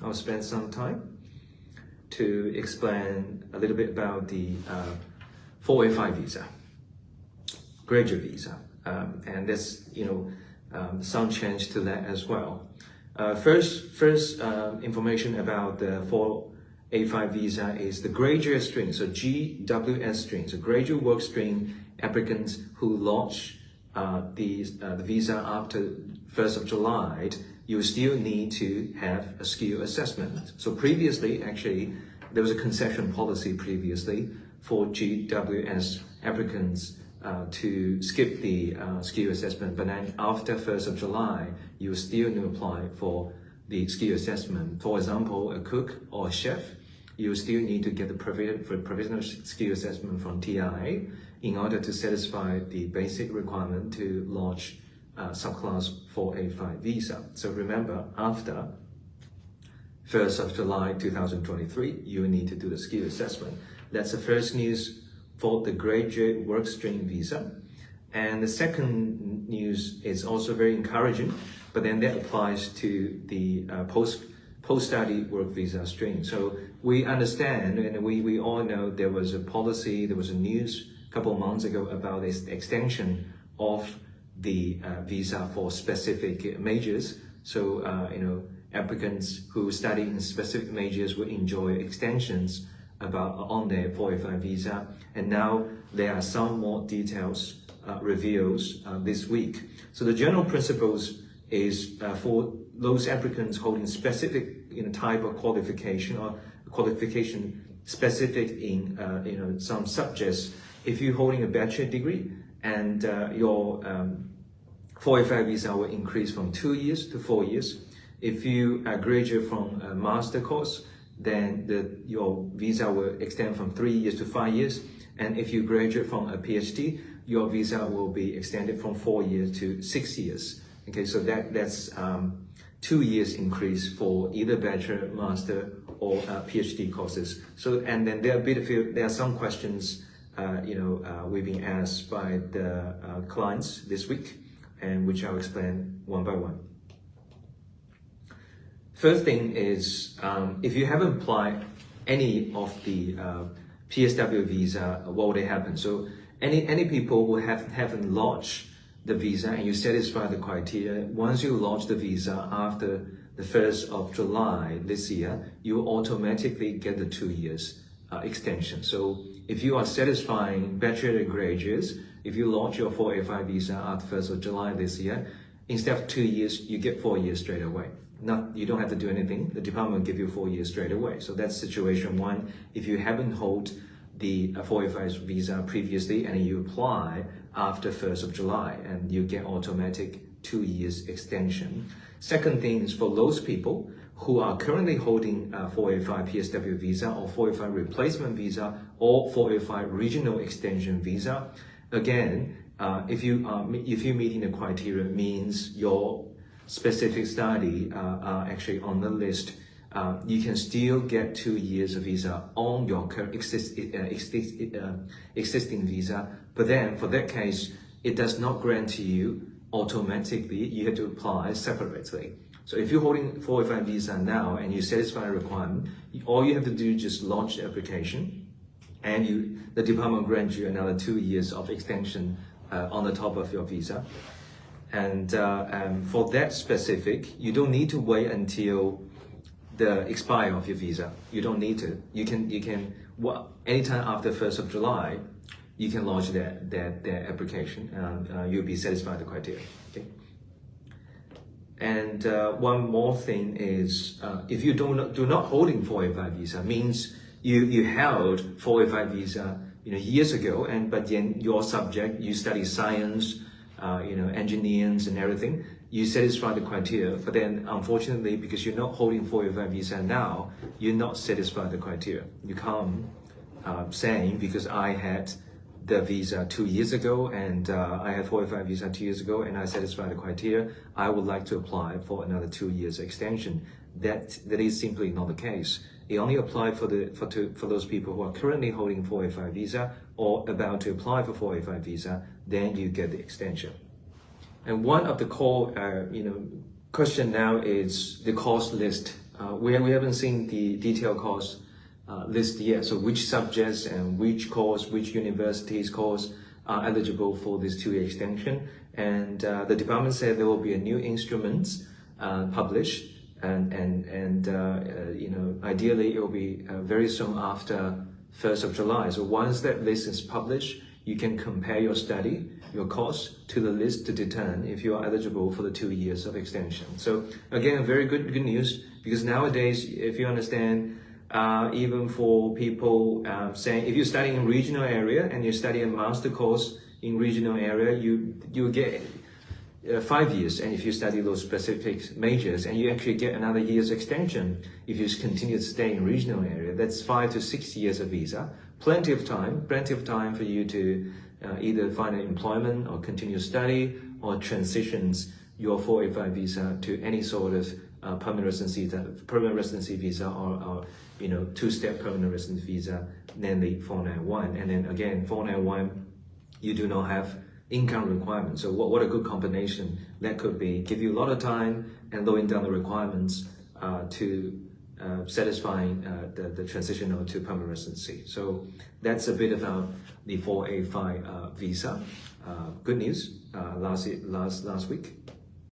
I'll spend some time to explain a little bit about the 485 visa, graduate visa, and there's some change to that as well. First information about the 485 visa is the graduate stream, so GWS stream, so graduate work stream applicants who launch the visa after 1st of July, you still need to have a skill assessment. So previously, actually, there was a concession policy previously for GWS applicants to skip the skill assessment, but then after 1st of July, you still need to apply for the skill assessment. For example, a cook or a chef, you still need to get the provisional skill assessment from TIA in order to satisfy the basic requirement to launch subclass 485 visa. So remember, after 1st of July 2023, you need to do the skill assessment. That's the first news for the graduate work stream visa. And the second news is also very encouraging, but then that applies to the post-study work visa stream. So we understand, and we all know there was a policy, there was a news a couple of months ago about this extension of the visa for specific majors. So applicants who study in specific majors will enjoy extensions on their 485 visa, and now there are some more details reveals this week. So the general principles is for those applicants holding specific type of qualification or qualification specific in some subjects. If you're holding a bachelor degree and your 485 visa will increase from 2 years to 4 years. If you graduate from a master course, then your visa will extend from 3 years to 5 years. And if you graduate from a PhD, your visa will be extended from 4 years to 6 years. Okay, so that's 2 years increase for either bachelor, master, or PhD courses. So, and then there are some questions we've been asked by the clients this week, and which I'll explain one by one. First thing is, if you haven't applied any of the PSW visa, what would happen? So any people who haven't launched the visa and you satisfy the criteria, once you launch the visa after the 1st of July this year, you automatically get the 2 years extension. So if you are satisfying bachelor graduates, if you launch your 485 visa after 1st of July this year, instead of 2 years, you get 4 years straight away. You don't have to do anything. The department will give you 4 years straight away. So that's situation one. If you haven't held the 485 visa previously and you apply after 1st of July, and you get automatic 2 years extension. Second thing is for those people who are currently holding 485 PSW visa or 485 replacement visa or 485 regional extension visa. Again, if you're meeting the criteria, means your specific study are actually on the list, you can still get 2 years of visa on your existing visa. But then for that case, it does not grant to you automatically. You have to apply separately. So if you're holding 485 visa now and you satisfy a requirement, all you have to do is just launch the application, and the department grants you another 2 years of extension on the top of your visa. And for that specific, you don't need to wait until the expire of your visa. You don't need to. You can anytime after 1st of July, you can launch that application, and you'll be satisfied the criteria. Okay. And one more thing is, if you do not holding 485 visa, means you held 485 visa years ago, but then your subject, you study science, engineers and everything, you satisfy the criteria. But then unfortunately, because you're not holding 485 visa now, you're not satisfied the criteria. You come saying, because I had the visa 2 years ago, and I had 485 visa 2 years ago, and I satisfied the criteria, I would like to apply for another 2 years extension. That is simply not the case. It only applies for those people who are currently holding 485 visa or about to apply for 485 visa. Then you get the extension. And one of the core question now is the course list We haven't seen the detailed course list yet. So which subjects and which course, which universities course are eligible for this 2-year extension. And the department said there will be a new instruments published, and you know, ideally it will be very soon after 1st of July. So once that list is published, you can compare your study, your course to the list to determine if you are eligible for the 2 years of extension. So again, very good news, because nowadays, if you understand, even for people saying, if you're studying in regional area and you study a master course in regional area, you get 5 years, and if you study those specific majors, and you actually get another year's extension if you continue to stay in regional area, that's 5 to 6 years of visa. Plenty of time for you to either find an employment or continue study, or transitions your 485 visa to any sort of permanent residency visa, or you know, 2-step permanent residence visa, namely 491. And then again, 491, you do not have income requirements. So what a good combination that could be. Give you a lot of time and lowering down the requirements to satisfying the transition to permanent residency. So that's a bit about the 485 visa. Good news last week.